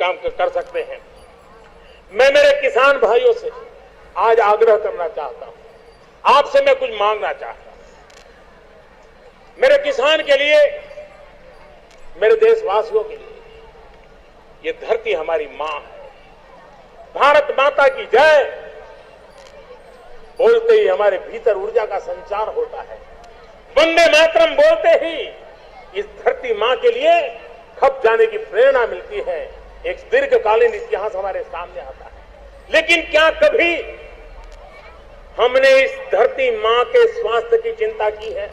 काम कर सकते हैं। मैं मेरे किसान भाइयों से आज आग्रह करना चाहता हूं, आपसे मैं कुछ मांगना चाहता हूं। मेरे किसान के लिए, मेरे देशवासियों के लिए, ये धरती हमारी मां है। भारत माता की जय बोलते ही हमारे भीतर ऊर्जा का संचार होता है। वंदे मातरम बोलते ही इस धरती मां के लिए खप जाने की प्रेरणा मिलती है। एक दीर्घकालीन इतिहास हमारे सामने आता है। लेकिन क्या कभी हमने इस धरती मां के स्वास्थ्य की चिंता की है?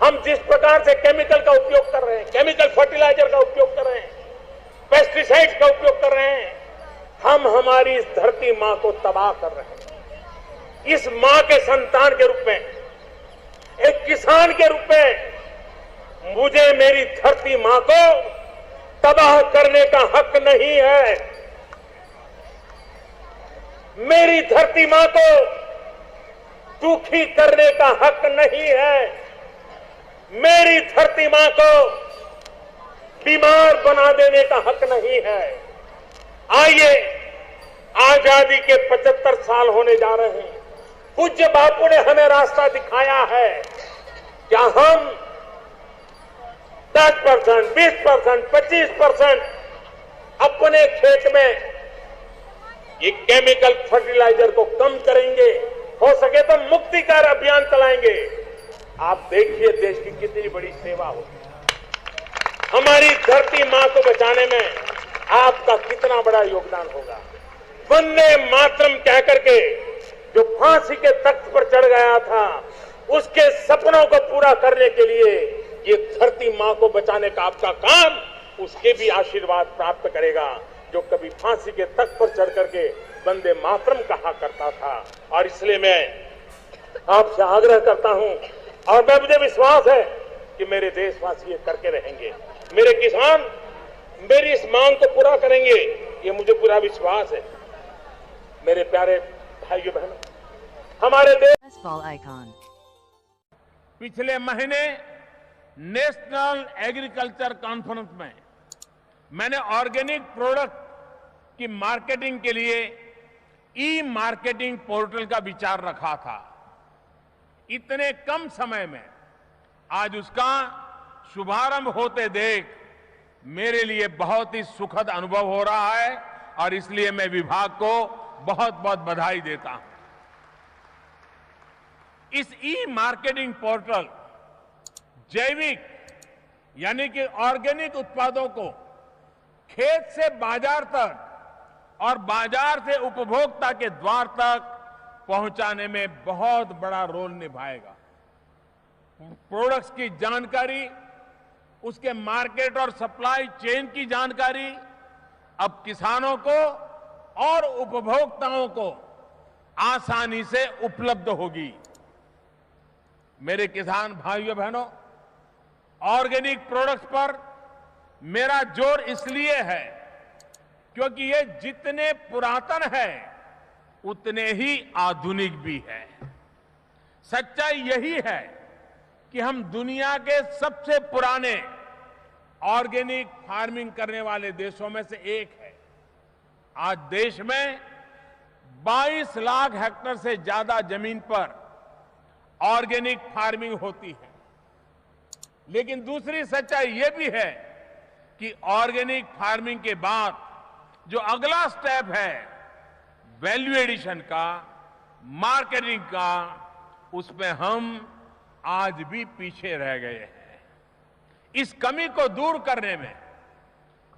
हम जिस प्रकार से केमिकल का उपयोग कर रहे हैं, केमिकल फर्टिलाइजर का उपयोग कर रहे हैं, पेस्टिसाइड्स का उपयोग कर रहे हैं, हम हमारी इस धरती मां को तबाह कर रहे हैं। इस मां के संतान के रूप में, एक किसान के रूप में मुझे मेरी धरती मां को तबाह करने का हक नहीं है। मेरी धरती मां को दुखी करने का हक नहीं है। मेरी धरती मां को बीमार बना देने का हक नहीं है। आइए, आजादी के 75 साल होने जा रहे हैं। पूज्य बापू ने हमें रास्ता दिखाया है। क्या हम 10%, 20%, 25% अपने खेत में ये केमिकल फर्टिलाइजर को कम करेंगे? हो सके तो मुक्तिकार अभियान चलाएंगे। आप देखिए देश की कितनी बड़ी सेवा होगी। हमारी धरती मां को बचाने में आपका कितना बड़ा योगदान होगा। वंदे मातरम कहकर के जो फांसी के तख्त पर चढ़ गया था, उसके सपनों को पूरा करने के लिए ये धरती मां को बचाने का आपका काम उसके भी आशीर्वाद प्राप्त करेगा, जो कभी फांसी के तख्त पर चढ़ करके वंदे मातरम कहा करता था। और इसलिए मैं आपसे आग्रह करता हूं, और मुझे विश्वास है कि मेरे देशवासी ये करके रहेंगे। मेरे किसान मेरी इस मांग को पूरा करेंगे, ये मुझे पूरा विश्वास है। मेरे प्यारे भाइयों बहनों, हमारे देश पिछले महीने नेशनल एग्रीकल्चर कॉन्फ्रेंस में मैंने ऑर्गेनिक प्रोडक्ट की मार्केटिंग के लिए ई मार्केटिंग पोर्टल का विचार रखा था। इतने कम समय में आज उसका शुभारंभ होते देख मेरे लिए बहुत ही सुखद अनुभव हो रहा है, और इसलिए मैं विभाग को बहुत बहुत बधाई देता हूं। इस ई मार्केटिंग पोर्टल जैविक यानी कि ऑर्गेनिक उत्पादों को खेत से बाजार तक और बाजार से उपभोक्ता के द्वार तक पहुंचाने में बहुत बड़ा रोल निभाएगा। प्रोडक्ट्स की जानकारी, उसके मार्केट और सप्लाई चेन की जानकारी अब किसानों को और उपभोक्ताओं को आसानी से उपलब्ध होगी। मेरे किसान भाइयों बहनों, ऑर्गेनिक प्रोडक्ट्स पर मेरा जोर इसलिए है क्योंकि ये जितने पुरातन है उतने ही आधुनिक भी है। सच्चाई यही है कि हम दुनिया के सबसे पुराने ऑर्गेनिक फार्मिंग करने वाले देशों में से एक है। आज देश में 22 लाख हेक्टेयर से ज्यादा जमीन पर ऑर्गेनिक फार्मिंग होती है। लेकिन दूसरी सच्चाई यह भी है कि ऑर्गेनिक फार्मिंग के बाद जो अगला स्टेप है वैल्यू एडिशन का, मार्केटिंग का, उसमें हम आज भी पीछे रह गए हैं। इस कमी को दूर करने में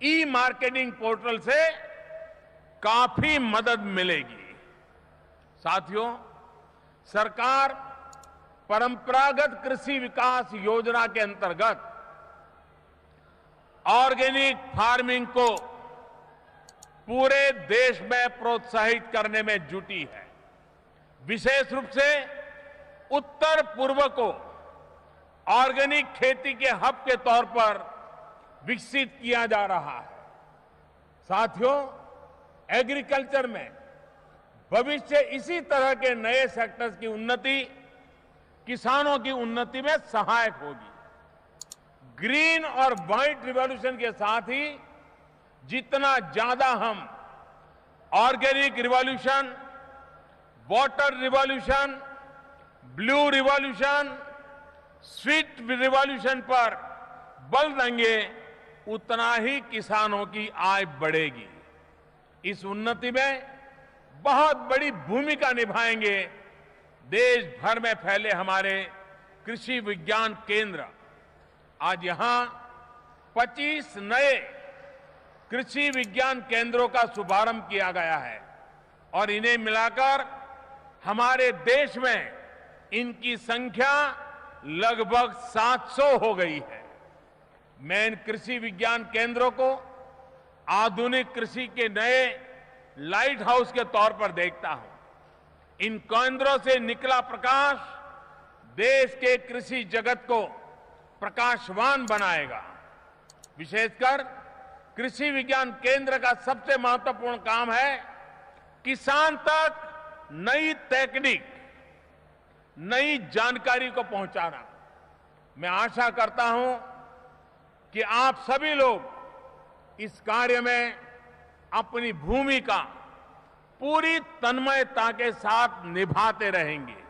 ई मार्केटिंग पोर्टल से काफी मदद मिलेगी। साथियों, सरकार परंपरागत कृषि विकास योजना के अंतर्गत ऑर्गेनिक फार्मिंग को पूरे देश में प्रोत्साहित करने में जुटी है। विशेष रूप से उत्तर पूर्व को ऑर्गेनिक खेती के हब के तौर पर विकसित किया जा रहा है। साथियों, एग्रीकल्चर में भविष्य इसी तरह के नए सेक्टर्स की उन्नति किसानों की उन्नति में सहायक होगी। ग्रीन और व्हाइट रिवॉल्यूशन के साथ ही जितना ज्यादा हम organic revolution, water revolution, blue revolution, sweet revolution पर बल देंगे, उतना ही किसानों की आय बढ़ेगी। इस उन्नति में बहुत बड़ी भूमिका निभाएंगे देश भर में फैले हमारे कृषि विज्ञान केंद्र। आज यहां 25 नए कृषि विज्ञान केंद्रों का शुभारंभ किया गया है और इन्हें मिलाकर हमारे देश में इनकी संख्या लगभग 700 हो गई है। मैं इन कृषि विज्ञान केंद्रों को आधुनिक कृषि के नए लाइट हाउस के तौर पर देखता हूं। इन केंद्रों से निकला प्रकाश देश के कृषि जगत को प्रकाशवान बनाएगा। विशेषकर कृषि विज्ञान केंद्र का सबसे महत्वपूर्ण काम है किसान तक नई तकनीक, नई जानकारी को पहुंचाना। मैं आशा करता हूं कि आप सभी लोग इस कार्य में अपनी भूमिका पूरी तन्मयता के साथ निभाते रहेंगे।